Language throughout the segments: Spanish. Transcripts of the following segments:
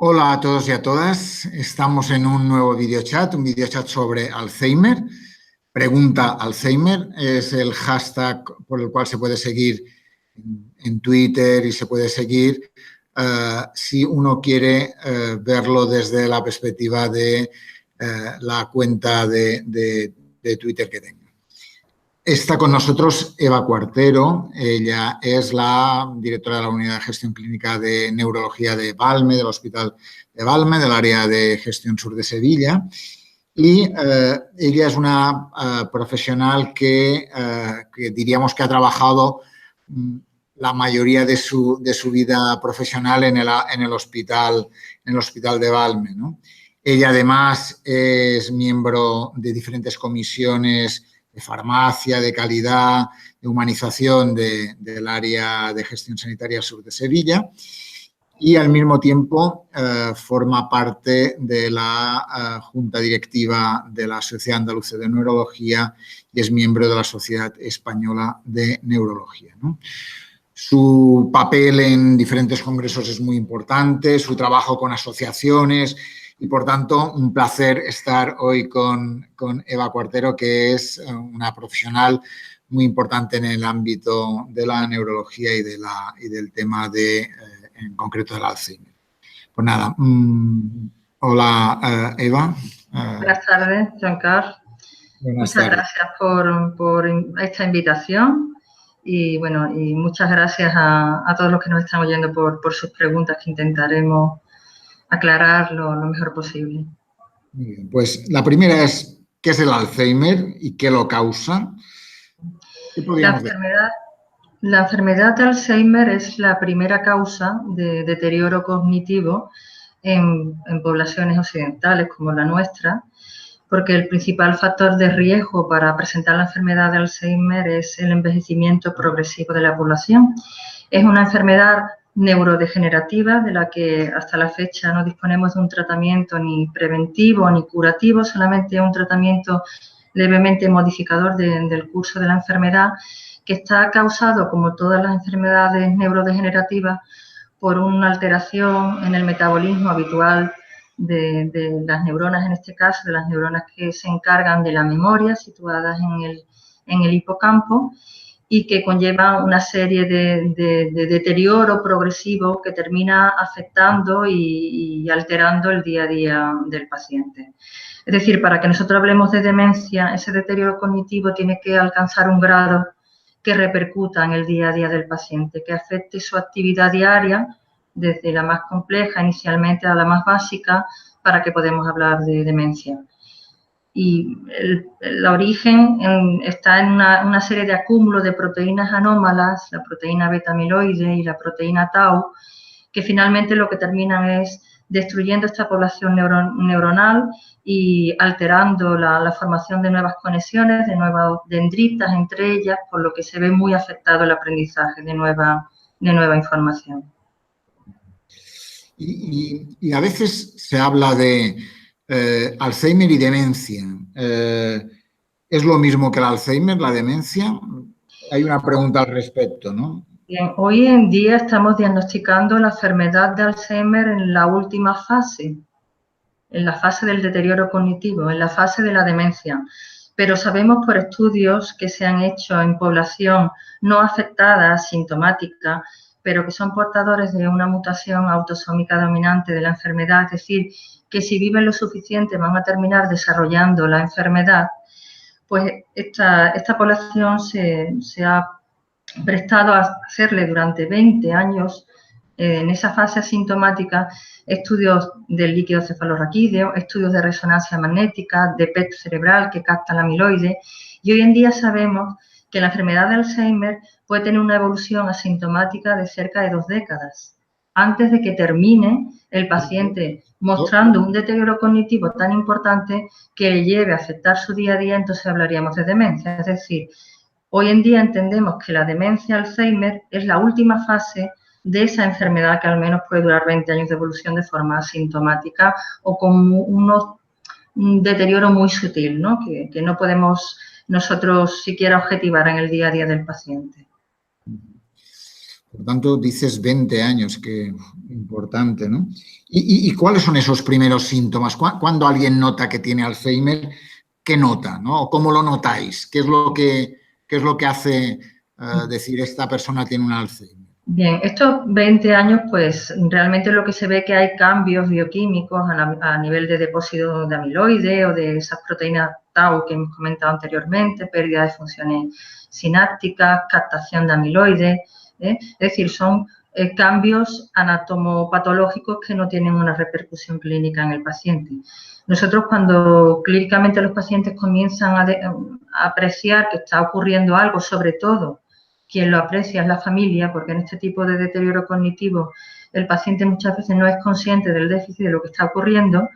Hola a todos y a todas. Estamos en un nuevo videochat, un videochat sobre Alzheimer. Pregunta Alzheimer es el hashtag por el cual se puede seguir en Twitter y se puede seguir si uno quiere verlo desde la perspectiva de la cuenta de Twitter que tenga. Está con nosotros Eva Cuartero. Ella es la directora de la Unidad de Gestión Clínica de Neurología de Valme, del Hospital de Valme, del área de gestión sur de Sevilla. Y ella es una profesional que diríamos que ha trabajado la mayoría de su vida profesional en el hospital de Valme, ¿no? Ella además es miembro de diferentes comisiones de farmacia, de calidad, de humanización del área de gestión sanitaria sur de Sevilla y al mismo tiempo forma parte de la junta directiva de la Sociedad Andaluza de Neurología y es miembro de la Sociedad Española de Neurología, ¿no? Su papel en diferentes congresos es muy importante, su trabajo con asociaciones y, por tanto, un placer estar hoy con Eva Cuartero, que es una profesional muy importante en el ámbito de la neurología y del tema en concreto del Alzheimer. Pues nada, hola Eva. Buenas tardes, Giancarlo. Muchas gracias por esta invitación y bueno, y muchas gracias a todos los que nos están oyendo por sus preguntas que intentaremos aclarar lo mejor posible. Muy bien, pues la primera es, ¿qué es el Alzheimer y qué lo causa? ¿Qué podríamos decir? La enfermedad de Alzheimer es la primera causa de deterioro cognitivo en poblaciones occidentales como la nuestra, porque el principal factor de riesgo para presentar la enfermedad de Alzheimer es el envejecimiento progresivo de la población. Es una enfermedad neurodegenerativa de la que hasta la fecha no disponemos de un tratamiento ni preventivo ni curativo, solamente un tratamiento levemente modificador del curso de la enfermedad, que está causado, como todas las enfermedades neurodegenerativas, por una alteración en el metabolismo habitual de las neuronas, en este caso, de las neuronas que se encargan de la memoria, situadas en el hipocampo, y que conlleva una serie de deterioro progresivo que termina afectando y alterando el día a día del paciente. Es decir, para que nosotros hablemos de demencia, ese deterioro cognitivo tiene que alcanzar un grado que repercuta en el día a día del paciente, que afecte su actividad diaria, desde la más compleja inicialmente a la más básica, para que podamos hablar de demencia. Y el origen está en una serie de acúmulos de proteínas anómalas, la proteína beta-amiloide y la proteína tau, que finalmente lo que terminan es destruyendo esta población neuronal y alterando la formación de nuevas conexiones, de nuevas dendritas entre ellas, por lo que se ve muy afectado el aprendizaje de nueva información. Y a veces se habla de Alzheimer y demencia. ¿Es lo mismo que el Alzheimer, la demencia? Hay una pregunta al respecto, ¿no? Bien, hoy en día estamos diagnosticando la enfermedad de Alzheimer en la última fase, en la fase del deterioro cognitivo, en la fase de la demencia. Pero sabemos por estudios que se han hecho en población no afectada, asintomática, pero que son portadores de una mutación autosómica dominante de la enfermedad, es decir, que si viven lo suficiente van a terminar desarrollando la enfermedad, pues esta población se ha prestado a hacerle durante 20 años, en esa fase asintomática, estudios del líquido cefalorraquídeo, estudios de resonancia magnética, de PET cerebral que capta la amiloide, y hoy en día sabemos que la enfermedad de Alzheimer puede tener una evolución asintomática de cerca de 2 décadas, antes de que termine el paciente mostrando un deterioro cognitivo tan importante que le lleve a afectar su día a día, entonces hablaríamos de demencia. Es decir, hoy en día entendemos que la demencia Alzheimer es la última fase de esa enfermedad que al menos puede durar 20 años de evolución de forma asintomática o con un deterioro muy sutil, ¿no? Que no podemos nosotros siquiera objetivar en el día a día del paciente. Por tanto, dices 20 años, que importante, ¿no? ¿Y cuáles son esos primeros síntomas? Cuando alguien nota que tiene Alzheimer, ¿qué nota, no? ¿O cómo lo notáis? ¿Qué es lo que hace decir esta persona tiene un Alzheimer? Bien, estos 20 años, pues realmente lo que se ve que hay cambios bioquímicos a nivel de depósito de amiloide o de esas proteínas tau que hemos comentado anteriormente, pérdida de funciones sinápticas, captación de amiloide, ¿eh? Es decir, son cambios anatomopatológicos que no tienen una repercusión clínica en el paciente. Nosotros cuando clínicamente los pacientes comienzan a apreciar que está ocurriendo algo, sobre todo quien lo aprecia es la familia, porque en este tipo de deterioro cognitivo el paciente muchas veces no es consciente del déficit de lo que está ocurriendo.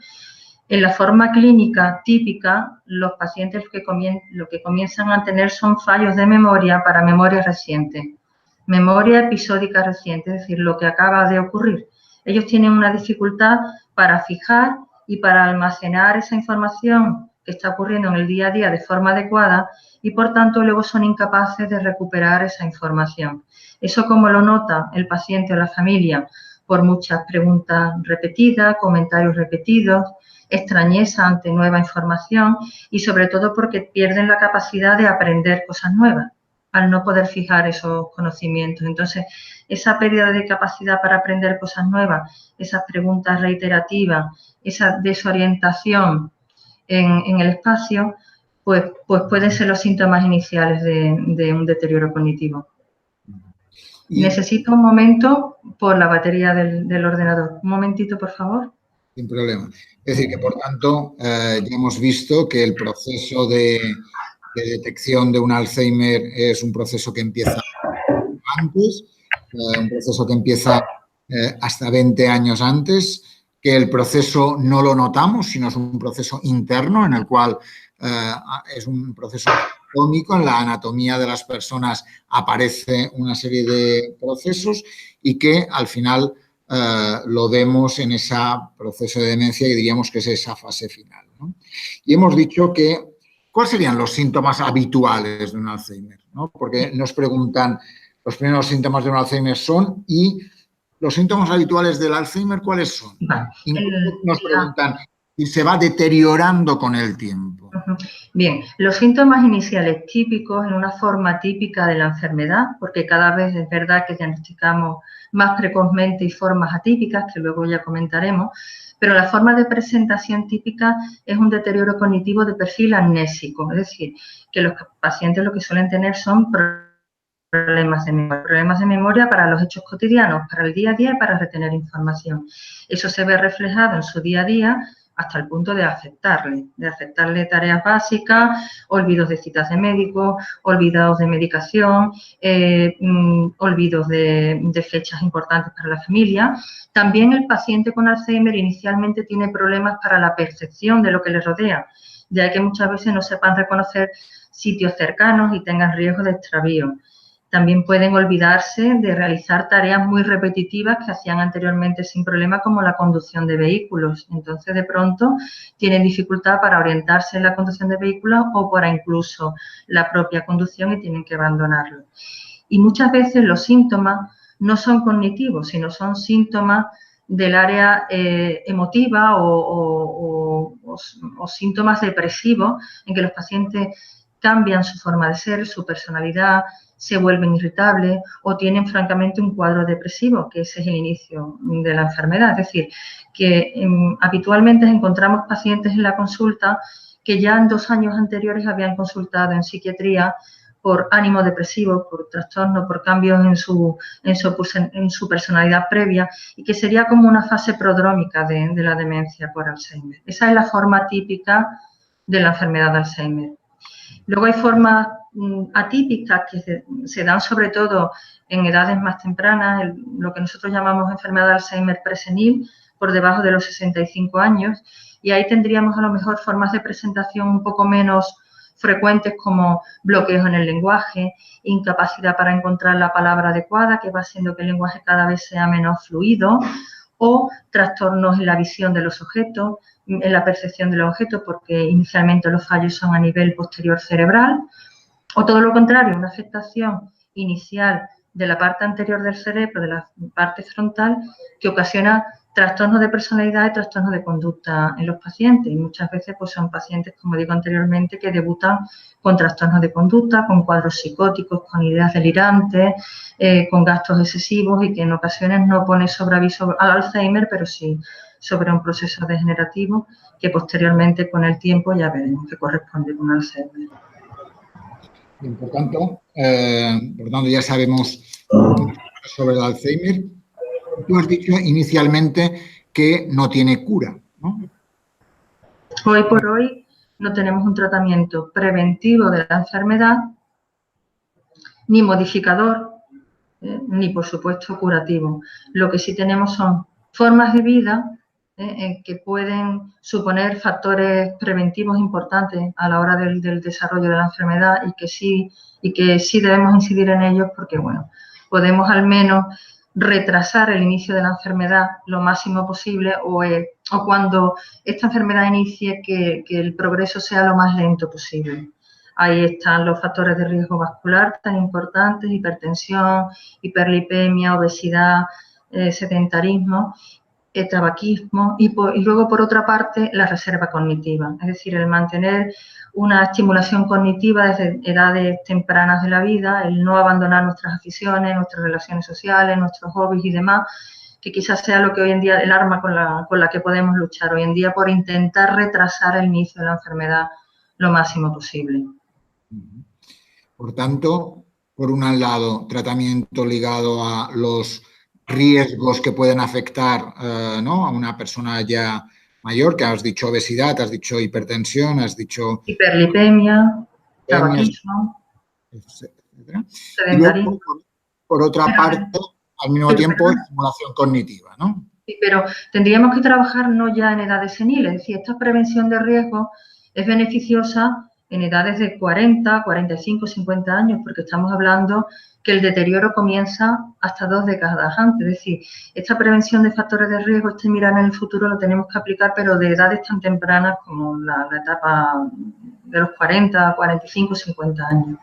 En la forma clínica típica, los pacientes lo que comienzan a tener son fallos de memoria para memoria reciente, memoria episódica reciente, es decir, lo que acaba de ocurrir. Ellos tienen una dificultad para fijar y para almacenar esa información que está ocurriendo en el día a día de forma adecuada y, por tanto, luego son incapaces de recuperar esa información. Eso, como lo nota el paciente o la familia, por muchas preguntas repetidas, comentarios repetidos, extrañeza ante nueva información y, sobre todo, porque pierden la capacidad de aprender cosas nuevas al no poder fijar esos conocimientos. Entonces, esa pérdida de capacidad para aprender cosas nuevas, esas preguntas reiterativas, esa desorientación en el espacio, pues pueden ser los síntomas iniciales de un deterioro cognitivo. Necesito un momento por la batería del ordenador. Un momentito, por favor. Sin problema. Es decir, que por tanto ya hemos visto que el proceso de detección de un Alzheimer es un proceso que empieza antes, un proceso que empieza hasta 20 años antes, que el proceso no lo notamos, sino es un proceso interno en el cual es un proceso anatómico. En la anatomía de las personas aparece una serie de procesos y que al final lo vemos en ese proceso de demencia y diríamos que es esa fase final, ¿no? Y hemos dicho que, ¿cuáles serían los síntomas habituales de un Alzheimer, ¿no? Porque nos preguntan, los primeros síntomas de un Alzheimer son, y los síntomas habituales del Alzheimer, ¿cuáles son? Vale. Incluso nos preguntan si se va deteriorando con el tiempo. Bien, los síntomas iniciales típicos en una forma típica de la enfermedad, porque cada vez es verdad que diagnosticamos más precozmente y formas atípicas, que luego ya comentaremos, pero la forma de presentación típica es un deterioro cognitivo de perfil amnésico, es decir, que los pacientes lo que suelen tener son problemas de memoria para los hechos cotidianos, para el día a día y para retener información. Eso se ve reflejado en su día a día hasta el punto de afectarle tareas básicas, olvidos de citas de médico, olvidos de medicación, olvidos de fechas importantes para la familia. También el paciente con Alzheimer inicialmente tiene problemas para la percepción de lo que le rodea, ya que muchas veces no sepan reconocer sitios cercanos y tengan riesgo de extravío. También pueden olvidarse de realizar tareas muy repetitivas que hacían anteriormente sin problema, como la conducción de vehículos. Entonces, de pronto, tienen dificultad para orientarse en la conducción de vehículos o para incluso la propia conducción y tienen que abandonarlo. Y muchas veces los síntomas no son cognitivos, sino son síntomas del área emotiva o síntomas depresivos en que los pacientes cambian su forma de ser, su personalidad, se vuelven irritables o tienen francamente un cuadro depresivo, que ese es el inicio de la enfermedad. Es decir, que habitualmente encontramos pacientes en la consulta que ya en 2 años anteriores habían consultado en psiquiatría por ánimo depresivo, por trastorno, por cambios en su personalidad previa, y que sería como una fase prodrómica de la demencia por Alzheimer. Esa es la forma típica de la enfermedad de Alzheimer. Luego hay formas atípicas que se dan sobre todo en edades más tempranas, lo que nosotros llamamos enfermedad de Alzheimer presenil, por debajo de los 65 años, y ahí tendríamos a lo mejor formas de presentación un poco menos frecuentes, como bloqueos en el lenguaje, incapacidad para encontrar la palabra adecuada, que va haciendo que el lenguaje cada vez sea menos fluido, o trastornos en la visión de los objetos, en la percepción de los objetos, porque inicialmente los fallos son a nivel posterior cerebral, o todo lo contrario, una afectación inicial de la parte anterior del cerebro, de la parte frontal, que ocasiona trastornos de personalidad y trastornos de conducta en los pacientes. Y muchas veces pues, son pacientes, como digo anteriormente, que debutan con trastornos de conducta, con cuadros psicóticos, con ideas delirantes, con gastos excesivos y que en ocasiones no pone sobre aviso al Alzheimer, pero sí sobre un proceso degenerativo que posteriormente con el tiempo ya veremos que corresponde con Alzheimer. Bien, por tanto, ya sabemos sobre el Alzheimer. Tú has dicho inicialmente que no tiene cura, ¿no? Hoy por hoy no tenemos un tratamiento preventivo de la enfermedad, ni modificador, ni por supuesto curativo. Lo que sí tenemos son formas de vida que pueden suponer factores preventivos importantes a la hora del desarrollo de la enfermedad y que sí debemos incidir en ellos porque, bueno, podemos al menos retrasar el inicio de la enfermedad lo máximo posible o cuando esta enfermedad inicie que el progreso sea lo más lento posible. Ahí están los factores de riesgo vascular tan importantes, hipertensión, hiperlipemia, obesidad, sedentarismo, tabaquismo y luego, por otra parte, la reserva cognitiva, es decir, el mantener una estimulación cognitiva desde edades tempranas de la vida, el no abandonar nuestras aficiones, nuestras relaciones sociales, nuestros hobbies y demás, que quizás sea lo que hoy en día, el arma con la que podemos luchar hoy en día por intentar retrasar el inicio de la enfermedad lo máximo posible. Por tanto, por un lado, tratamiento ligado a los riesgos que pueden afectar ¿no? a una persona ya mayor, que has dicho obesidad, has dicho hipertensión, has dicho... hiperlipemia, tabaquismo, etcétera. Y luego, por otra parte, al mismo tiempo, estimulación cognitiva, ¿no? Sí, pero tendríamos que trabajar no ya en edades seniles, es decir, esta prevención de riesgos es beneficiosa en edades de 40, 45, 50 años, porque estamos hablando que el deterioro comienza hasta 2 décadas antes. Es decir, esta prevención de factores de riesgo, este mirar en el futuro lo tenemos que aplicar, pero de edades tan tempranas como la etapa de los 40, 45, 50 años.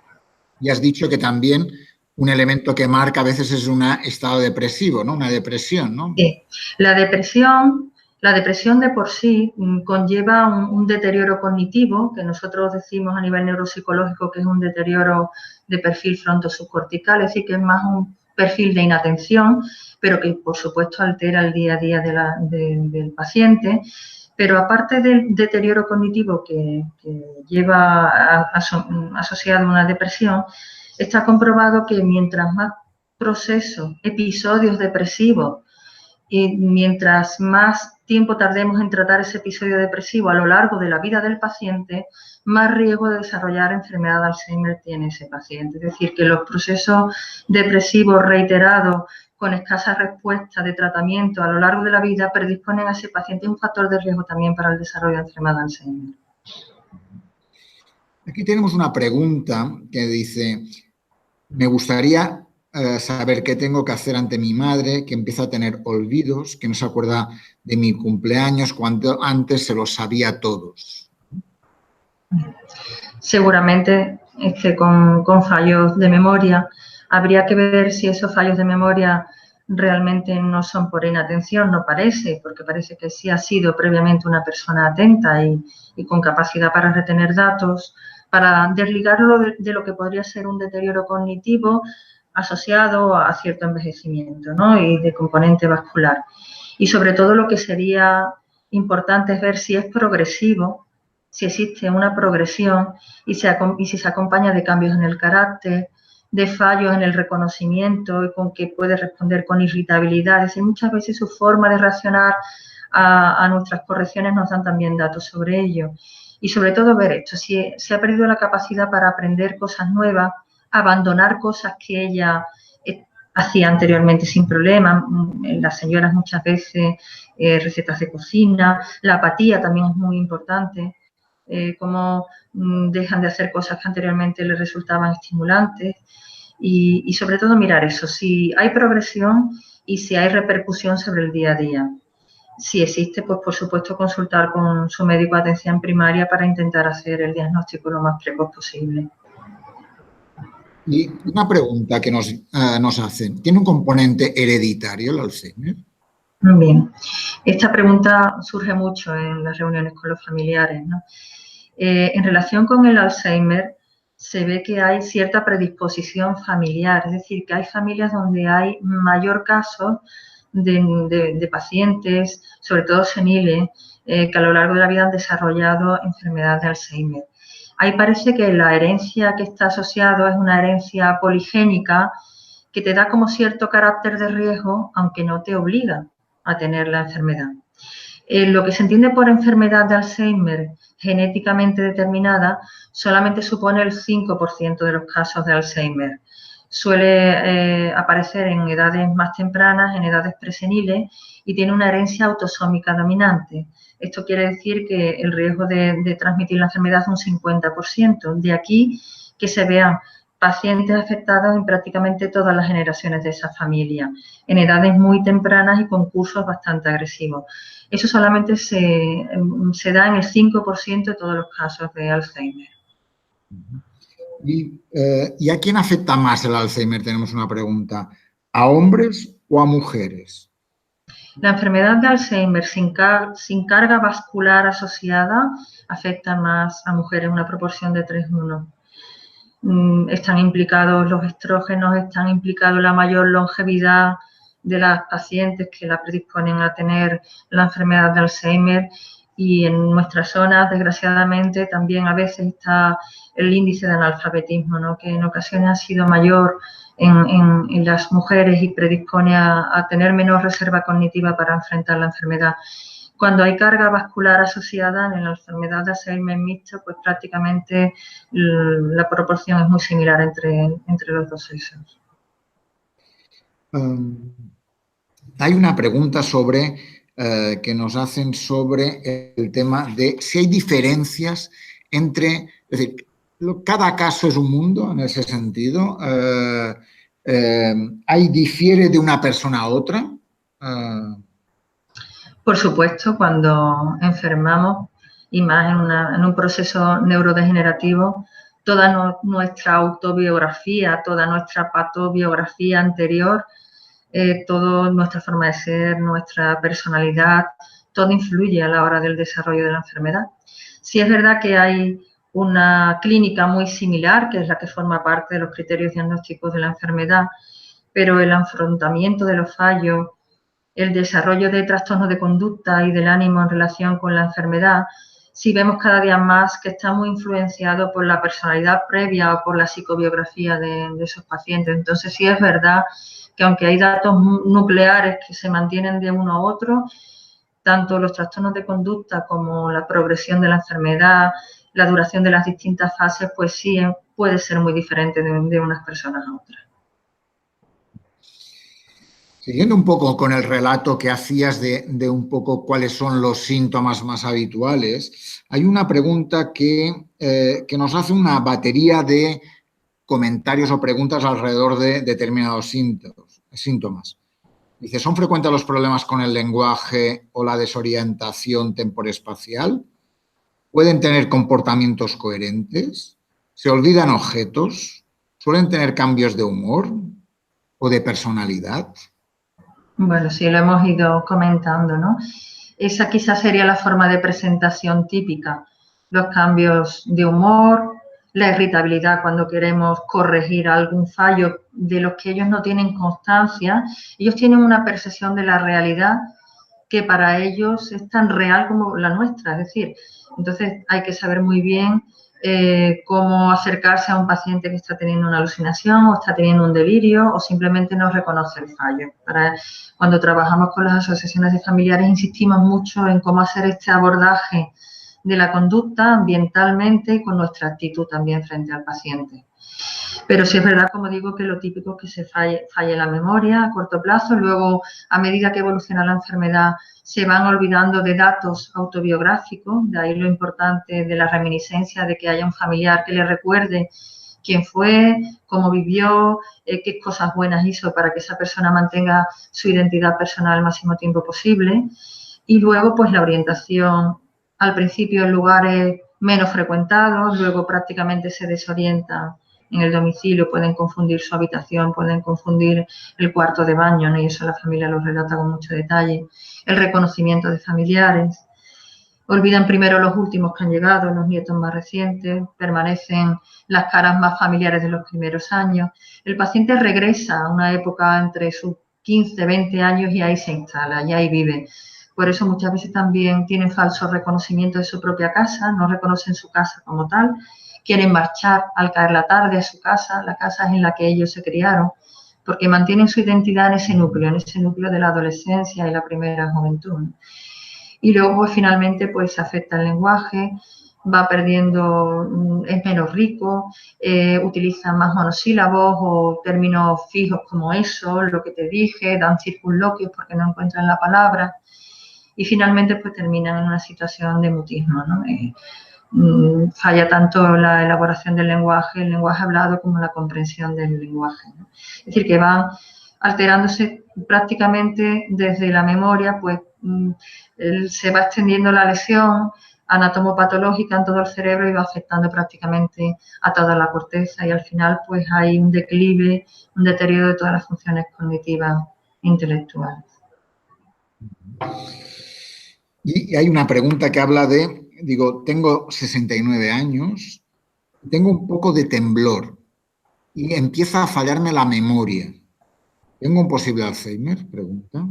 Y has dicho que también un elemento que marca a veces es un estado depresivo, ¿no? Una depresión, ¿no? Sí, la depresión de por sí conlleva un deterioro cognitivo, que nosotros decimos a nivel neuropsicológico que es un deterioro de perfil fronto-subcortical, es decir, que es más un perfil de inatención, pero que por supuesto altera el día a día del paciente. Pero aparte del deterioro cognitivo que lleva asociado a una depresión, está comprobado que mientras más procesos, episodios depresivos, y mientras más tiempo tardemos en tratar ese episodio depresivo a lo largo de la vida del paciente, más riesgo de desarrollar enfermedad de Alzheimer tiene ese paciente. Es decir, que los procesos depresivos reiterados con escasa respuesta de tratamiento a lo largo de la vida predisponen a ese paciente un factor de riesgo también para el desarrollo de enfermedad de Alzheimer. Aquí tenemos una pregunta que dice, me gustaría saber qué tengo que hacer ante mi madre, que empieza a tener olvidos, que no se acuerda de mi cumpleaños cuando antes se los sabía todos. Seguramente con fallos de memoria. Habría que ver si esos fallos de memoria realmente no son por inatención, no parece, porque parece que sí ha sido previamente una persona atenta y con capacidad para retener datos, para desligarlo de lo que podría ser un deterioro cognitivo asociado a cierto envejecimiento, ¿no? Y de componente vascular. Y sobre todo lo que sería importante es ver si es progresivo, si existe una progresión y si se acompaña de cambios en el carácter, de fallos en el reconocimiento y con que puede responder con irritabilidad. Es decir, muchas veces su forma de reaccionar a nuestras correcciones nos dan también datos sobre ello. Y sobre todo ver esto, si se ha perdido la capacidad para aprender cosas nuevas, abandonar cosas que ella hacía anteriormente sin problema. Las señoras muchas veces recetas de cocina, la apatía también es muy importante. Cómo dejan de hacer cosas que anteriormente les resultaban estimulantes y sobre todo mirar eso, si hay progresión y si hay repercusión sobre el día a día. Si existe, pues por supuesto consultar con su médico de atención primaria para intentar hacer el diagnóstico lo más precoz posible. Y una pregunta que nos hacen, ¿tiene un componente hereditario el Alzheimer? Bien, esta pregunta surge mucho en las reuniones con los familiares, ¿no? En relación con el Alzheimer, se ve que hay cierta predisposición familiar, es decir, que hay familias donde hay mayor caso de pacientes, sobre todo seniles, que a lo largo de la vida han desarrollado enfermedad de Alzheimer. Ahí parece que la herencia que está asociada es una herencia poligénica que te da como cierto carácter de riesgo, aunque no te obliga a tener la enfermedad. Lo que se entiende por enfermedad de Alzheimer genéticamente determinada solamente supone el 5% de los casos de Alzheimer. Suele aparecer en edades más tempranas, en edades preseniles, y tiene una herencia autosómica dominante. Esto quiere decir que el riesgo de transmitir la enfermedad es un 50%. De aquí que se vean pacientes afectados en prácticamente todas las generaciones de esa familia, en edades muy tempranas y con cursos bastante agresivos. Eso solamente se da en el 5% de todos los casos de Alzheimer. ¿Y a quién afecta más el Alzheimer? Tenemos una pregunta. ¿A hombres o a mujeres? La enfermedad de Alzheimer sin carga vascular asociada afecta más a mujeres, una proporción de 3:1. Están implicados los estrógenos, están implicados la mayor longevidad de las pacientes que la predisponen a tener la enfermedad de Alzheimer, y en nuestras zonas, desgraciadamente, también a veces está el índice de analfabetismo, ¿no?, que en ocasiones ha sido mayor en las mujeres y predispone a tener menos reserva cognitiva para enfrentar la enfermedad. Cuando hay carga vascular asociada en la enfermedad de Alzheimer mixto, pues prácticamente la proporción es muy similar entre los dos sexos. Hay una pregunta que nos hacen sobre el tema de si hay diferencias entre, es decir, cada caso es un mundo en ese sentido. ¿Difiere de una persona a otra? Por supuesto, cuando enfermamos, y más en un proceso neurodegenerativo, toda nuestra autobiografía, toda nuestra patobiografía anterior, toda nuestra forma de ser, nuestra personalidad, todo influye a la hora del desarrollo de la enfermedad. Sí es verdad que hay una clínica muy similar, que es la que forma parte de los criterios diagnósticos de la enfermedad, pero el afrontamiento de los fallos, el desarrollo de trastornos de conducta y del ánimo en relación con la enfermedad, sí vemos cada día más que está muy influenciado por la personalidad previa o por la psicobiografía de esos pacientes. Entonces, sí es verdad que aunque hay datos nucleares que se mantienen de uno a otro, tanto los trastornos de conducta como la progresión de la enfermedad, la duración de las distintas fases, pues sí puede ser muy diferente de unas personas a otras. Siguiendo un poco con el relato que hacías de un poco cuáles son los síntomas más habituales, hay una pregunta que nos hace una batería de comentarios o preguntas alrededor de determinados síntomas. Dice, ¿son frecuentes los problemas con el lenguaje o la desorientación temporespacial? ¿Pueden tener comportamientos coherentes? ¿Se olvidan objetos? ¿Suelen tener cambios de humor o de personalidad? Bueno, sí, lo hemos ido comentando, ¿no? Esa quizás sería la forma de presentación típica. Los cambios de humor, la irritabilidad cuando queremos corregir algún fallo de los que ellos no tienen constancia. Ellos tienen una percepción de la realidad que para ellos es tan real como la nuestra. Es decir, entonces hay que saber muy bien cómo acercarse a un paciente que está teniendo una alucinación o está teniendo un delirio o simplemente no reconoce el fallo. Cuando trabajamos con las asociaciones de familiares insistimos mucho en cómo hacer este abordaje de la conducta ambientalmente y con nuestra actitud también frente al paciente. Pero sí es verdad, como digo, que lo típico es que se falle la memoria a corto plazo, luego a medida que evoluciona la enfermedad se van olvidando de datos autobiográficos, de ahí lo importante de la reminiscencia, de que haya un familiar que le recuerde quién fue, cómo vivió, qué cosas buenas hizo para que esa persona mantenga su identidad personal el máximo tiempo posible. Y luego, pues la orientación, al principio en lugares menos frecuentados, luego prácticamente se desorienta en el domicilio, pueden confundir su habitación, pueden confundir el cuarto de baño, ¿no? Y eso la familia lo relata con mucho detalle. El reconocimiento de familiares. Olvidan primero los últimos que han llegado, los nietos más recientes, permanecen las caras más familiares de los primeros años. El paciente regresa a una época entre sus 15, 20 años y ahí se instala, y ahí vive. Por eso muchas veces también tienen falso reconocimiento de su propia casa, no reconocen su casa como tal, quieren marchar al caer la tarde a su casa, la casa en la que ellos se criaron, porque mantienen su identidad en ese núcleo de la adolescencia y la primera juventud. Y luego, pues, finalmente, pues, afecta el lenguaje, va perdiendo, es menos rico, utiliza más monosílabos o términos fijos como eso, lo que te dije, dan circunloquios porque no encuentran la palabra y finalmente, pues, terminan en una situación de mutismo, ¿no? Falla tanto la elaboración del lenguaje, el lenguaje hablado, como la comprensión del lenguaje, ¿no? Es decir, que van alterándose prácticamente desde la memoria, pues se va extendiendo la lesión anatomopatológica en todo el cerebro y va afectando prácticamente a toda la corteza y al final pues hay un declive, un deterioro de todas las funciones cognitivas e intelectuales. Y hay una pregunta que habla de, digo, tengo 69 años, tengo un poco de temblor y empieza a fallarme la memoria. ¿Tengo un posible Alzheimer? Pregunta.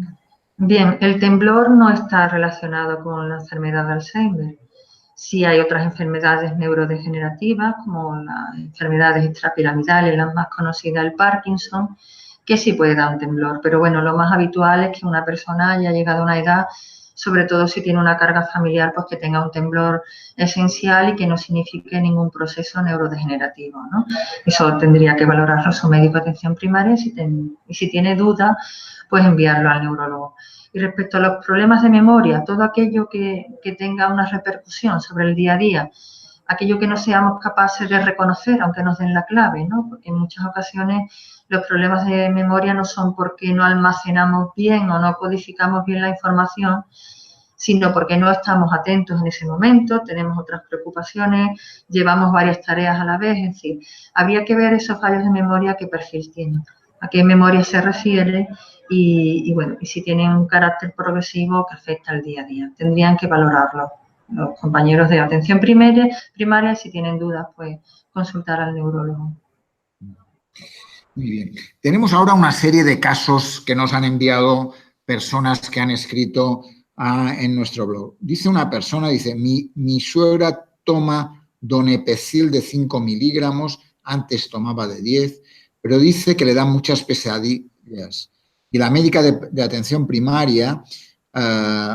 Bien, el temblor no está relacionado con la enfermedad de Alzheimer. Sí hay otras enfermedades neurodegenerativas, como las enfermedades extrapiramidales, las más conocidas, el Parkinson, que sí puede dar un temblor. Pero bueno, lo más habitual es que una persona haya llegado a una edad, sobre todo si tiene una carga familiar, pues que tenga un temblor esencial y que no signifique ningún proceso neurodegenerativo, ¿no? Eso tendría que valorarlo su médico de atención primaria y si tiene dudas, pues enviarlo al neurólogo. Y respecto a los problemas de memoria, todo aquello que tenga una repercusión sobre el día a día, aquello que no seamos capaces de reconocer, aunque nos den la clave, ¿no? Porque en muchas ocasiones los problemas de memoria no son porque no almacenamos bien o no codificamos bien la información, sino porque no estamos atentos en ese momento, tenemos otras preocupaciones, llevamos varias tareas a la vez, en fin. Habría que ver esos fallos de memoria, qué perfil tienen, a qué memoria se refiere y bueno, y si tienen un carácter progresivo que afecta al día a día. Tendrían que valorarlo los compañeros de atención primaria y si tienen dudas, pues consultar al neurólogo. Muy bien. Tenemos ahora una serie de casos que nos han enviado personas que han escrito en nuestro blog. Dice una persona, dice, mi suegra toma donepezil de 5 miligramos, antes tomaba de 10, pero dice que le dan muchas pesadillas. Y la médica de atención primaria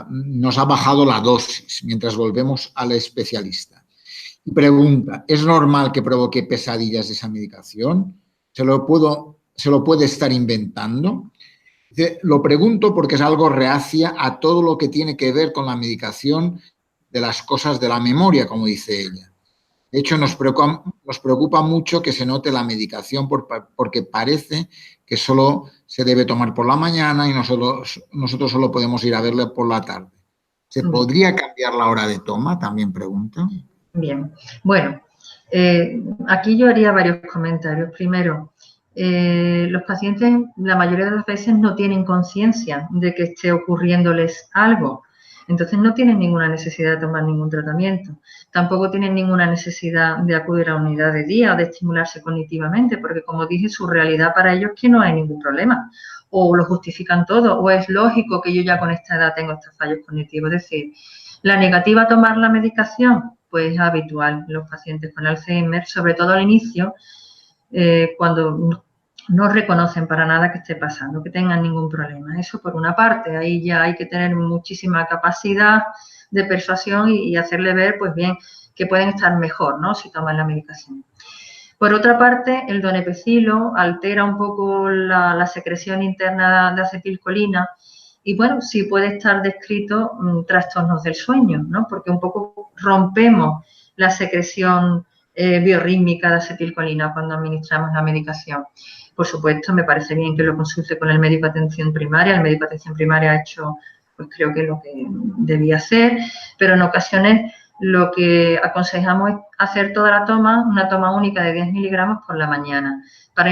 nos ha bajado la dosis mientras volvemos al especialista. Y pregunta, ¿es normal que provoque pesadillas esa medicación? ¿Se lo puede estar inventando? Lo pregunto porque es algo reacia a todo lo que tiene que ver con la medicación de las cosas de la memoria, como dice ella. De hecho, nos preocupa mucho que se note la medicación porque parece que solo se debe tomar por la mañana y nosotros solo podemos ir a verle por la tarde. ¿Se podría cambiar la hora de toma? También pregunta. Bien, bueno, aquí yo haría varios comentarios. Primero, los pacientes la mayoría de las veces no tienen conciencia de que esté ocurriéndoles algo. Entonces no tienen ninguna necesidad de tomar ningún tratamiento. Tampoco tienen ninguna necesidad de acudir a unidad de día o de estimularse cognitivamente, porque como dije, su realidad para ellos es que no hay ningún problema. O lo justifican todo, o es lógico que yo ya con esta edad tengo estos fallos cognitivos. Es decir, la negativa a tomar la medicación, pues es habitual en los pacientes con Alzheimer, sobre todo al inicio, cuando no reconocen para nada que esté pasando, que tengan ningún problema. Eso por una parte, ahí ya hay que tener muchísima capacidad de persuasión y hacerle ver, pues bien, que pueden estar mejor, ¿no?, si toman la medicación. Por otra parte, el donepezilo altera un poco la secreción interna de acetilcolina y, bueno, sí puede estar descrito trastornos del sueño, ¿no?, porque un poco rompemos la secreción biorrítmica de acetilcolina cuando administramos la medicación. Por supuesto, me parece bien que lo consulte con el médico de atención primaria. El médico de atención primaria ha hecho, pues creo que lo que debía hacer, pero en ocasiones lo que aconsejamos es hacer toda la toma, una toma única de 10 miligramos por la mañana, para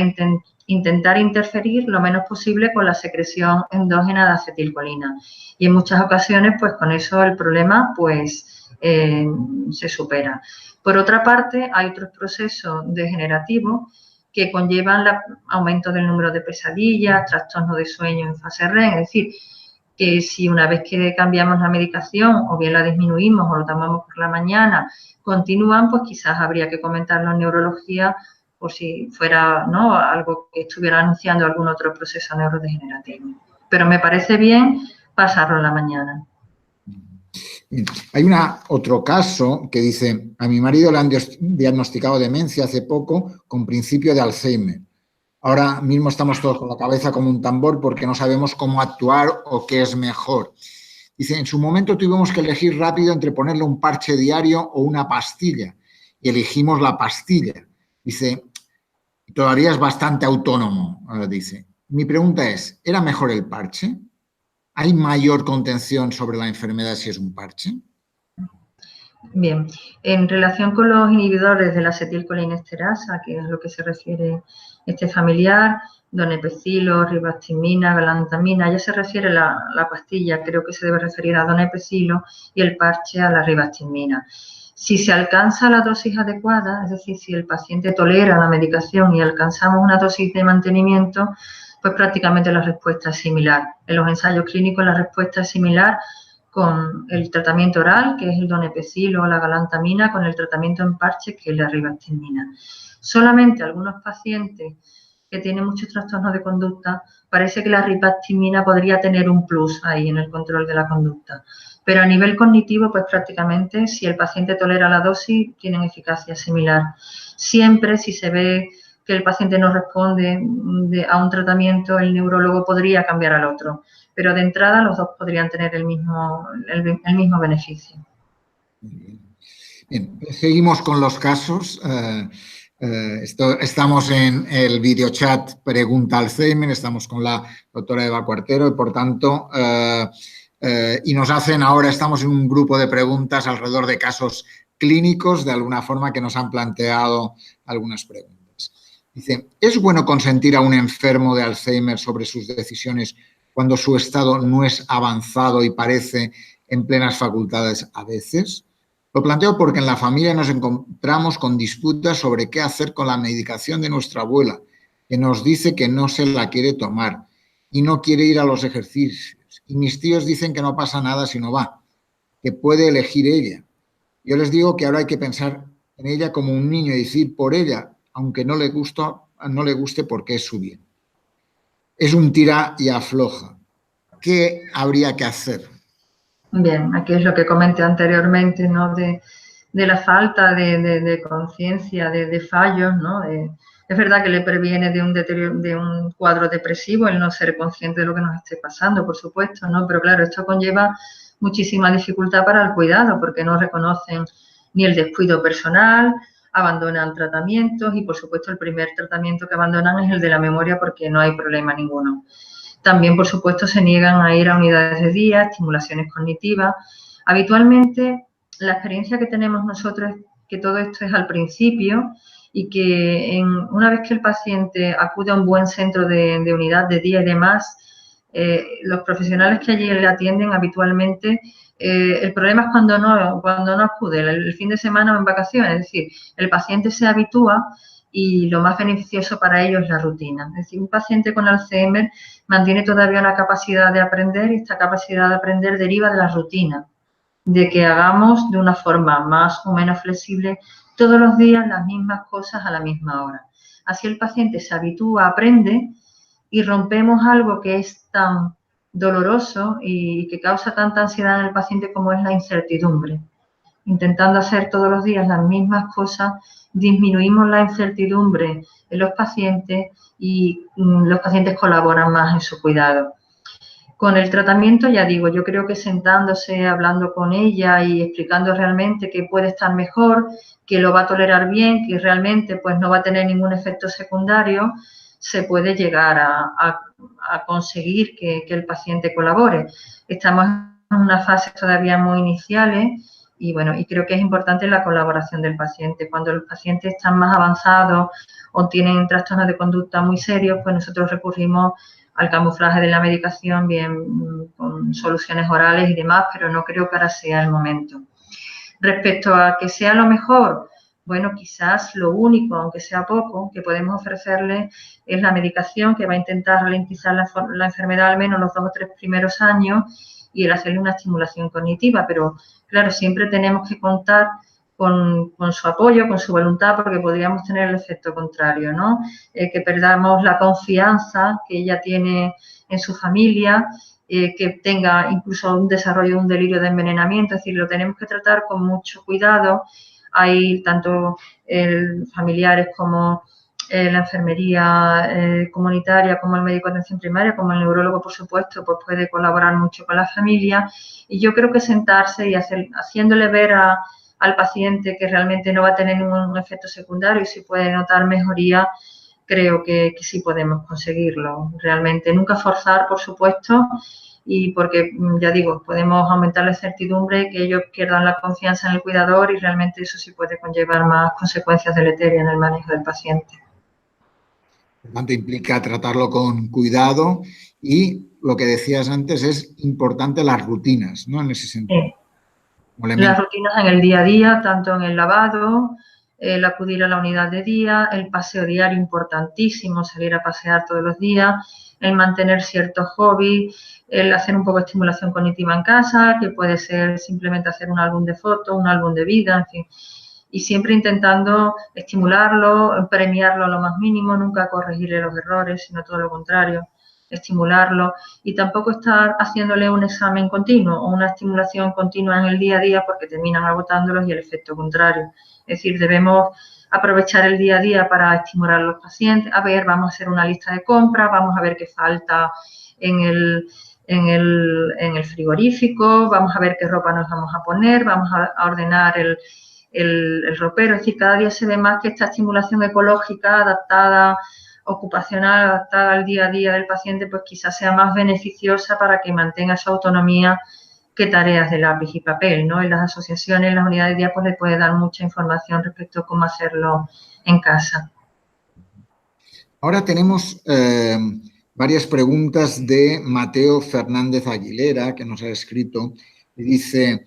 intentar interferir lo menos posible con la secreción endógena de acetilcolina. Y en muchas ocasiones, pues con eso el problema pues se supera. Por otra parte, hay otros procesos degenerativos que conllevan el aumento del número de pesadillas, trastorno de sueño en fase REM, es decir, que si una vez que cambiamos la medicación o bien la disminuimos o lo tomamos por la mañana, continúan, pues quizás habría que comentarlo en neurología por si fuera, ¿no?, algo que estuviera anunciando algún otro proceso neurodegenerativo. Pero me parece bien pasarlo en la mañana. Hay otro caso que dice, a mi marido le han diagnosticado demencia hace poco con principio de Alzheimer. Ahora mismo estamos todos con la cabeza como un tambor porque no sabemos cómo actuar o qué es mejor. Dice, en su momento tuvimos que elegir rápido entre ponerle un parche diario o una pastilla y elegimos la pastilla. Dice, todavía es bastante autónomo, dice. Mi pregunta es, ¿era mejor el parche? ¿Hay mayor contención sobre la enfermedad si es un parche? Bien, en relación con los inhibidores de la acetilcolinesterasa, que es a lo que se refiere este familiar, donepezilo, ribastimina, galantamina, ya se refiere la pastilla, creo que se debe referir a donepezilo y el parche a la ribastimina. Si se alcanza la dosis adecuada, es decir, si el paciente tolera la medicación y alcanzamos una dosis de mantenimiento, pues prácticamente la respuesta es similar. En los ensayos clínicos la respuesta es similar con el tratamiento oral, que es el donepezilo o la galantamina, con el tratamiento en parches, que es la ribastimina. Solamente algunos pacientes que tienen muchos trastornos de conducta, parece que la ribastimina podría tener un plus ahí en el control de la conducta. Pero a nivel cognitivo, pues prácticamente, si el paciente tolera la dosis, tienen eficacia similar. Siempre, si se ve que el paciente no responde a un tratamiento, el neurólogo podría cambiar al otro. Pero de entrada los dos podrían tener el mismo beneficio. Bien, seguimos con los casos. Estamos en el videochat Pregunta Alzheimer, estamos con la doctora Eva Cuartero y, por tanto, y nos hacen ahora, estamos en un grupo de preguntas alrededor de casos clínicos, de alguna forma, que nos han planteado algunas preguntas. Dice, ¿es bueno consentir a un enfermo de Alzheimer sobre sus decisiones cuando su estado no es avanzado y parece en plenas facultades a veces? Lo planteo porque en la familia nos encontramos con disputas sobre qué hacer con la medicación de nuestra abuela, que nos dice que no se la quiere tomar y no quiere ir a los ejercicios. Y mis tíos dicen que no pasa nada si no va, que puede elegir ella. Yo les digo que ahora hay que pensar en ella como un niño y decir por ella, aunque no le guste porque es su bien. Es un tira y afloja. ¿Qué habría que hacer? Bien, aquí es lo que comenté anteriormente, ¿no? De la falta de conciencia, de fallos, ¿no? Es verdad que le previene de un deterioro, de un cuadro depresivo el no ser consciente de lo que nos esté pasando, por supuesto, ¿no? Pero claro, esto conlleva muchísima dificultad para el cuidado porque no reconocen ni el descuido personal, abandonan tratamientos y, por supuesto, el primer tratamiento que abandonan es el de la memoria porque no hay problema ninguno. También, por supuesto, se niegan a ir a unidades de día, estimulaciones cognitivas. Habitualmente, la experiencia que tenemos nosotros es que todo esto es al principio y que una vez que el paciente acude a un buen centro de unidad de día y demás, los profesionales que allí le atienden habitualmente, el problema es cuando no acude, el fin de semana o en vacaciones. Es decir, el paciente se habitúa y lo más beneficioso para ellos es la rutina. Es decir, un paciente con Alzheimer mantiene todavía una capacidad de aprender y esta capacidad de aprender deriva de la rutina, de que hagamos de una forma más o menos flexible todos los días las mismas cosas a la misma hora. Así el paciente se habitúa, aprende y rompemos algo que es tan doloroso y que causa tanta ansiedad en el paciente como es la incertidumbre. Intentando hacer todos los días las mismas cosas, disminuimos la incertidumbre en los pacientes y los pacientes colaboran más en su cuidado. Con el tratamiento, ya digo, yo creo que sentándose, hablando con ella y explicando realmente que puede estar mejor, que lo va a tolerar bien, que realmente pues no va a tener ningún efecto secundario, se puede llegar a conseguir que el paciente colabore. Estamos en unas fases todavía muy iniciales Y bueno, y creo que es importante la colaboración del paciente. Cuando los pacientes están más avanzados o tienen trastornos de conducta muy serios, pues nosotros recurrimos al camuflaje de la medicación, bien con soluciones orales y demás, pero no creo que ahora sea el momento. Respecto a que sea lo mejor, bueno, quizás lo único, aunque sea poco, que podemos ofrecerle es la medicación que va a intentar ralentizar la enfermedad al menos los 2 o 3 primeros años y el hacerle una estimulación cognitiva, pero claro, siempre tenemos que contar con su apoyo, con su voluntad, porque podríamos tener el efecto contrario, ¿no? Que perdamos la confianza que ella tiene en su familia, que tenga incluso un desarrollo de un delirio de envenenamiento, es decir, lo tenemos que tratar con mucho cuidado. Hay tanto familiares como la enfermería comunitaria, como el médico de atención primaria, como el neurólogo, por supuesto, pues puede colaborar mucho con la familia. Y yo creo que sentarse y haciéndole ver al paciente que realmente no va a tener ningún efecto secundario y si puede notar mejoría, creo que sí podemos conseguirlo. Realmente nunca forzar, por supuesto, y porque, ya digo, podemos aumentar la certidumbre, que ellos pierdan la confianza en el cuidador y realmente eso sí puede conllevar más consecuencias deleterias en el manejo del paciente. Por tanto, implica tratarlo con cuidado y lo que decías antes es importante las rutinas, ¿no? En ese sentido. Sí. Las rutinas en el día a día, tanto en el lavado, el acudir a la unidad de día, el paseo diario importantísimo, salir a pasear todos los días, el mantener ciertos hobbies, el hacer un poco de estimulación cognitiva en casa, que puede ser simplemente hacer un álbum de fotos, un álbum de vida, en fin. Y siempre intentando estimularlo, premiarlo a lo más mínimo, nunca corregirle los errores, sino todo lo contrario, estimularlo y tampoco estar haciéndole un examen continuo o una estimulación continua en el día a día porque terminan agotándolos y el efecto contrario. Es decir, debemos aprovechar el día a día para estimular a los pacientes. A ver, vamos a hacer una lista de compras, vamos a ver qué falta en el frigorífico, vamos a ver qué ropa nos vamos a poner, vamos a ordenar el ropero. Es decir, cada día se ve más que esta estimulación ecológica adaptada, ocupacional, adaptada al día a día del paciente, pues quizás sea más beneficiosa para que mantenga su autonomía que tareas de lápiz y papel, ¿no? En las asociaciones, en las unidades de día, pues le puede dar mucha información respecto a cómo hacerlo en casa. Ahora tenemos varias preguntas de Mateo Fernández Aguilera, que nos ha escrito, y dice,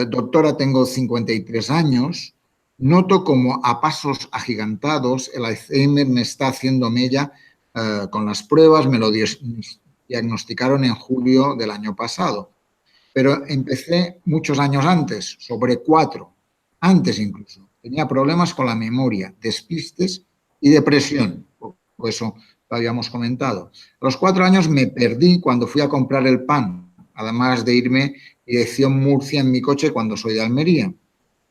doctora, tengo 53 años, noto como a pasos agigantados el Alzheimer me está haciendo mella con las pruebas, me lo diagnosticaron en julio del año pasado, pero empecé muchos años antes, sobre 4, antes incluso. Tenía problemas con la memoria, despistes y depresión. Eso lo habíamos comentado. A los 4 años me perdí cuando fui a comprar el pan, además de irme dirección Murcia en mi coche cuando soy de Almería.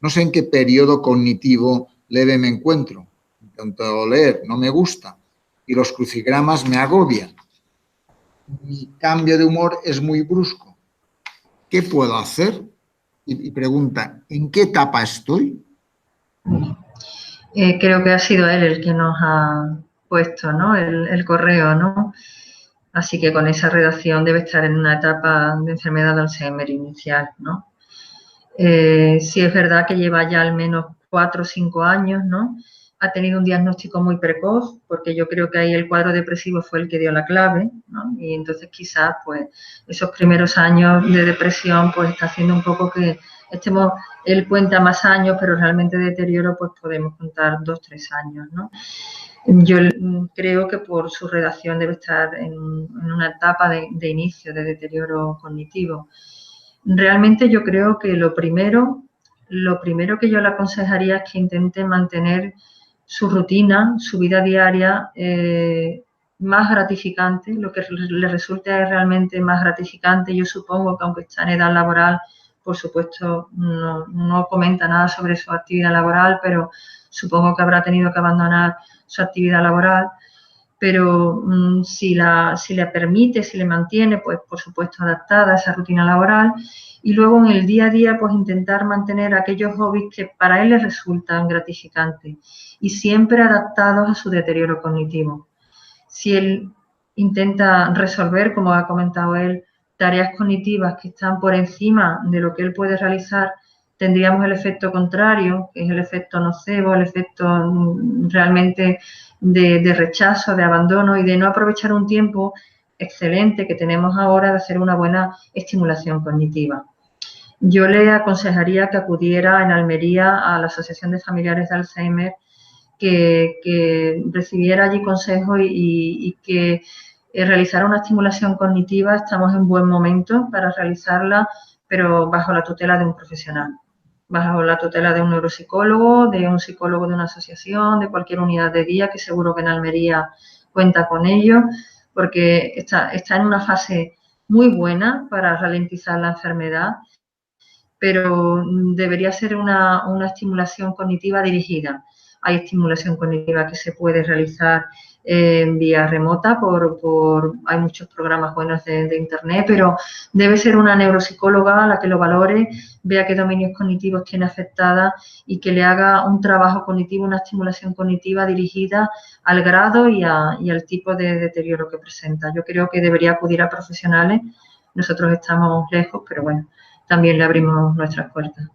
No sé en qué periodo cognitivo leve me encuentro. Intento leer, no me gusta. Y los crucigramas me agobian. Mi cambio de humor es muy brusco. ¿Qué puedo hacer? Y pregunta, ¿en qué etapa estoy? Creo que ha sido él el que nos ha puesto, ¿no? el correo, ¿no? Así que con esa redacción debe estar en una etapa de enfermedad de Alzheimer inicial, ¿no? Sí es verdad que lleva ya al menos 4 o 5 años, ¿no? Ha tenido un diagnóstico muy precoz, porque yo creo que ahí el cuadro depresivo fue el que dio la clave, ¿no? Y entonces quizás, pues, esos primeros años de depresión, pues, está haciendo un poco que estemos, él cuenta más años, pero realmente de deterioro, pues, podemos contar 2 o 3 años, ¿no? Yo creo que por su redacción debe estar en una etapa de inicio de deterioro cognitivo. Realmente yo creo que lo primero que yo le aconsejaría es que intente mantener su rutina, su vida diaria más gratificante, lo que le resulte realmente más gratificante. Yo supongo que aunque está en edad laboral, por supuesto no comenta nada sobre su actividad laboral, pero supongo que habrá tenido que abandonar su actividad laboral. Pero si le permite, si le mantiene, pues por supuesto adaptada a esa rutina laboral y luego en el día a día pues intentar mantener aquellos hobbies que para él le resultan gratificantes y siempre adaptados a su deterioro cognitivo. Si él intenta resolver, como ha comentado él, tareas cognitivas que están por encima de lo que él puede realizar tendríamos el efecto contrario, que es el efecto nocebo, el efecto realmente de rechazo, de abandono y de no aprovechar un tiempo excelente que tenemos ahora de hacer una buena estimulación cognitiva. Yo le aconsejaría que acudiera en Almería a la Asociación de Familiares de Alzheimer, que recibiera allí consejos y que realizara una estimulación cognitiva. Estamos en buen momento para realizarla, pero bajo la tutela de un profesional, bajo la tutela de un neuropsicólogo, de un psicólogo de una asociación, de cualquier unidad de día, que seguro que en Almería cuenta con ello, porque está en una fase muy buena para ralentizar la enfermedad, pero debería ser una estimulación cognitiva dirigida. Hay estimulación cognitiva que se puede realizar en vía remota, hay muchos programas buenos de internet, pero debe ser una neuropsicóloga la que lo valore, vea qué dominios cognitivos tiene afectada y que le haga un trabajo cognitivo, una estimulación cognitiva dirigida al grado y al tipo de deterioro que presenta. Yo creo que debería acudir a profesionales. Nosotros estamos lejos, pero bueno, también le abrimos nuestras puertas.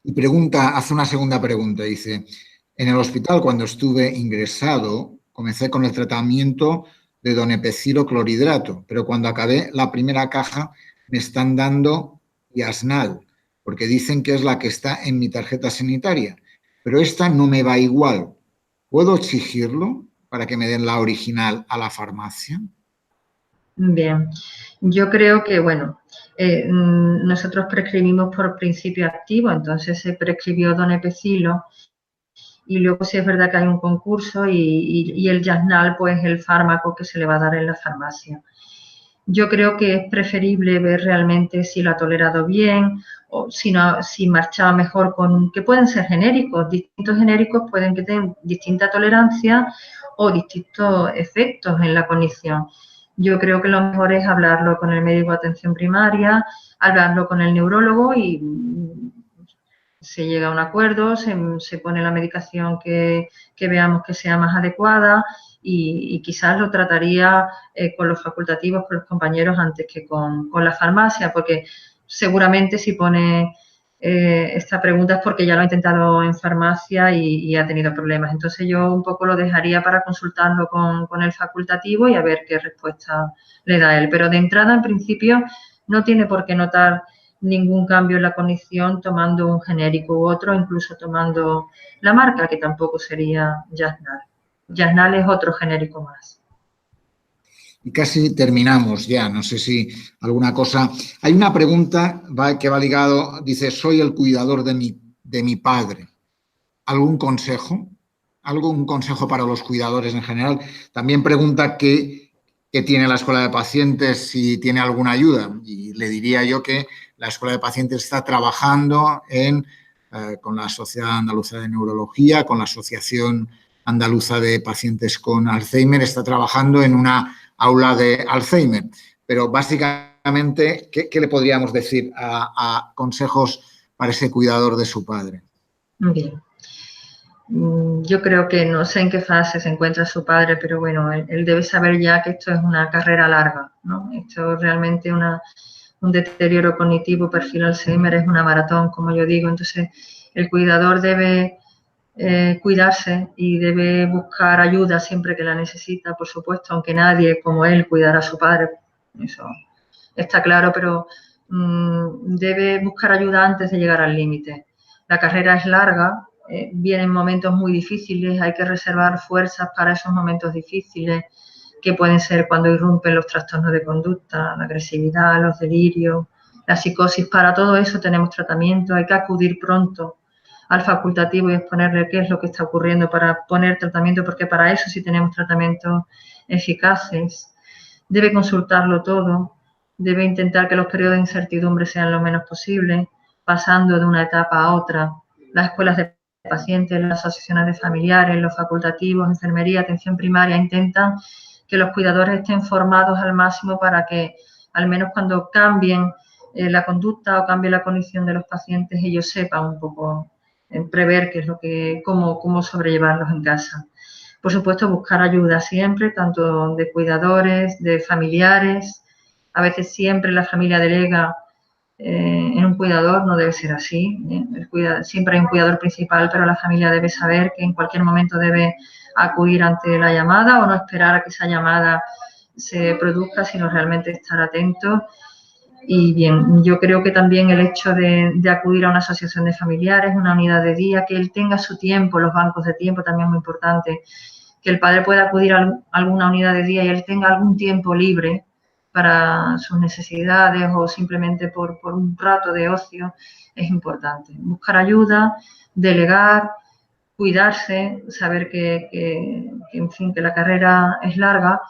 Y hace una segunda pregunta, dice, en el hospital cuando estuve ingresado comencé con el tratamiento de donepezilo clorhidrato, pero cuando acabé la primera caja me están dando Yasnal, porque dicen que es la que está en mi tarjeta sanitaria, pero esta no me va igual. ¿Puedo exigirlo para que me den la original a la farmacia? Bien, yo creo que, bueno, nosotros prescribimos por principio activo, entonces se prescribió donepezilo y luego sí es verdad que hay un concurso y el Yasnal, pues el fármaco que se le va a dar en la farmacia. Yo creo que es preferible ver realmente si lo ha tolerado bien o si marchaba mejor que pueden ser genéricos. Distintos genéricos pueden que tengan distinta tolerancia o distintos efectos en la cognición. Yo creo que lo mejor es hablarlo con el médico de atención primaria, hablarlo con el neurólogo y se llega a un acuerdo, se pone la medicación que veamos que sea más adecuada y quizás lo trataría con los facultativos, con los compañeros antes que con la farmacia, porque seguramente si pone esta pregunta es porque ya lo ha intentado en farmacia y ha tenido problemas. Entonces yo un poco lo dejaría para consultarlo con el facultativo y a ver qué respuesta le da él. Pero de entrada, en principio, no tiene por qué notar ningún cambio en la cognición tomando un genérico u otro, incluso tomando la marca, que tampoco sería Yasnal. Yasnal es otro genérico más. Y casi terminamos ya, no sé si alguna cosa. Hay una pregunta que va ligado, dice, soy el cuidador de mi padre. ¿Algún consejo? ¿Un consejo para los cuidadores en general? También pregunta qué tiene la Escuela de Pacientes, si tiene alguna ayuda. Y le diría yo que la Escuela de Pacientes está trabajando con la Sociedad Andaluza de Neurología, con la Asociación Andaluza de Pacientes con Alzheimer, está trabajando en una aula de Alzheimer. Pero básicamente, ¿qué le podríamos decir a consejos para ese cuidador de su padre? Bien. Yo creo que no sé en qué fase se encuentra su padre, pero bueno, él debe saber ya que esto es una carrera larga, ¿no? Esto es realmente un deterioro cognitivo, perfil Alzheimer, es una maratón, como yo digo. Entonces, el cuidador debe cuidarse y debe buscar ayuda siempre que la necesita, por supuesto, aunque nadie como él cuidará a su padre, eso está claro, pero debe buscar ayuda antes de llegar al límite. La carrera es larga, vienen momentos muy difíciles, hay que reservar fuerzas para esos momentos difíciles, que pueden ser cuando irrumpen los trastornos de conducta, la agresividad, los delirios, la psicosis. Para todo eso tenemos tratamiento, hay que acudir pronto al facultativo y exponerle qué es lo que está ocurriendo para poner tratamiento, porque para eso sí tenemos tratamientos eficaces. Debe consultarlo todo, debe intentar que los periodos de incertidumbre sean lo menos posible, pasando de una etapa a otra. Las escuelas de pacientes, las asociaciones de familiares, los facultativos, enfermería, atención primaria, intentan que los cuidadores estén formados al máximo para que, al menos cuando cambien la conducta o cambie la condición de los pacientes, ellos sepan un poco prever qué es cómo sobrellevarlos en casa. Por supuesto, buscar ayuda siempre, tanto de cuidadores, de familiares. A veces siempre la familia delega en un cuidador no debe ser así. Siempre hay un cuidador principal, pero la familia debe saber que en cualquier momento debe acudir ante la llamada o no esperar a que esa llamada se produzca, sino realmente estar atento. Y bien, yo creo que también el hecho de acudir a una asociación de familiares, una unidad de día, que él tenga su tiempo, los bancos de tiempo también es muy importante, que el padre pueda acudir a alguna unidad de día y él tenga algún tiempo libre para sus necesidades o simplemente por un rato de ocio, es importante. Buscar ayuda, delegar, cuidarse, saber en fin, que la carrera es larga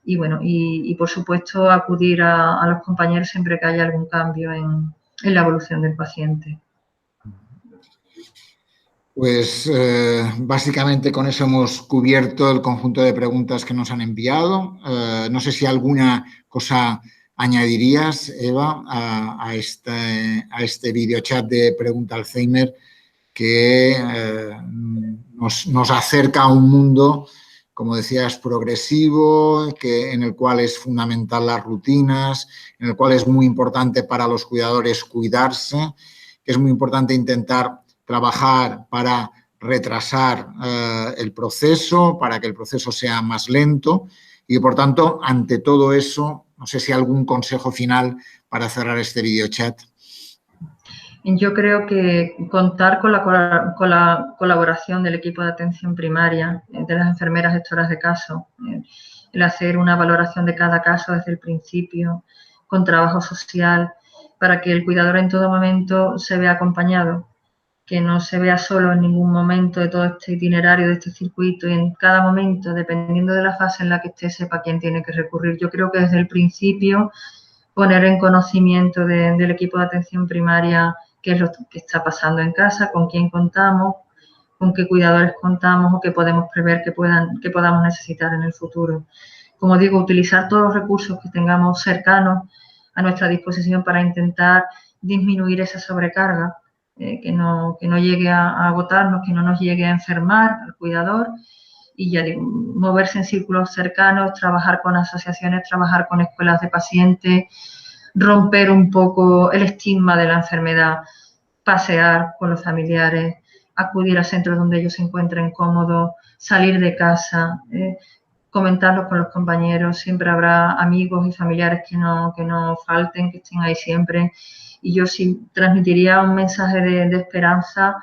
y, bueno, y por supuesto acudir a los compañeros siempre que haya algún cambio en la evolución del paciente. Pues básicamente con eso hemos cubierto el conjunto de preguntas que nos han enviado. No sé si alguna cosa añadirías, Eva, a este videochat de Pregunta Alzheimer que nos acerca a un mundo, como decías, progresivo, en el cual es fundamental las rutinas, en el cual es muy importante para los cuidadores cuidarse, que es muy importante intentar trabajar para retrasar el proceso, para que el proceso sea más lento y, por tanto, ante todo eso, no sé si algún consejo final para cerrar este videochat. Yo creo que contar con la colaboración del equipo de atención primaria, de las enfermeras gestoras de caso, el hacer una valoración de cada caso desde el principio, con trabajo social, para que el cuidador en todo momento se vea acompañado, que no se vea solo en ningún momento de todo este itinerario, de este circuito, y en cada momento, dependiendo de la fase en la que esté, sepa a quién tiene que recurrir. Yo creo que desde el principio poner en conocimiento del equipo de atención primaria qué es lo que está pasando en casa, con quién contamos, con qué cuidadores contamos o qué podemos prever que podamos necesitar en el futuro. Como digo, utilizar todos los recursos que tengamos cercanos a nuestra disposición para intentar disminuir esa sobrecarga, que no llegue a agotarnos, que no nos llegue a enfermar al cuidador. Y ya digo, moverse en círculos cercanos, trabajar con asociaciones, trabajar con escuelas de pacientes, romper un poco el estigma de la enfermedad, pasear con los familiares, acudir a centros donde ellos se encuentren cómodos, salir de casa, comentarlo con los compañeros. Siempre habrá amigos y familiares que no falten, que estén ahí siempre. Y yo sí transmitiría un mensaje de esperanza.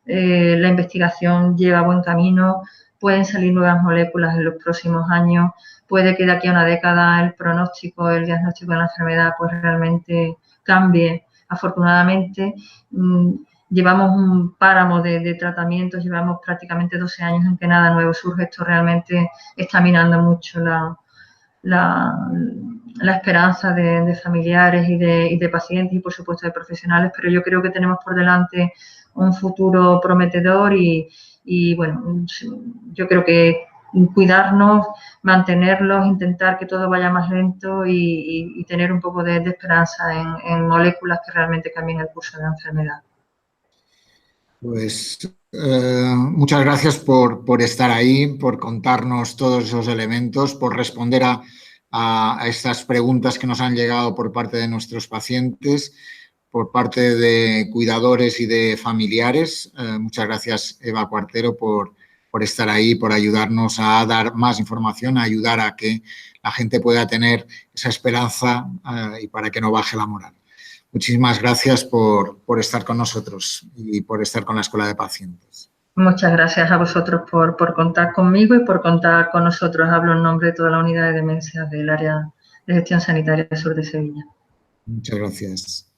La investigación lleva buen camino, pueden salir nuevas moléculas en los próximos años, puede que de aquí a una década el pronóstico, el diagnóstico de la enfermedad pues realmente cambie. Afortunadamente, llevamos un páramo de tratamientos, llevamos prácticamente 12 años en que nada nuevo surge. Esto realmente está minando mucho la esperanza de familiares y de pacientes y, por supuesto, de profesionales, pero yo creo que tenemos por delante un futuro prometedor y bueno, yo creo que cuidarnos, mantenerlos, intentar que todo vaya más lento y tener un poco de esperanza en moléculas que realmente cambien el curso de la enfermedad. Pues muchas gracias por estar ahí, por contarnos todos esos elementos, por responder a estas preguntas que nos han llegado por parte de nuestros pacientes, por parte de cuidadores y de familiares. Muchas gracias, Eva Cuartero, por estar ahí, por ayudarnos a dar más información, a ayudar a que la gente pueda tener esa esperanza y para que no baje la moral. Muchísimas gracias por estar con nosotros y por estar con la Escuela de Pacientes. Muchas gracias a vosotros por contar conmigo y por contar con nosotros. Hablo en nombre de toda la unidad de demencia del área de gestión sanitaria sur de Sevilla. Muchas gracias.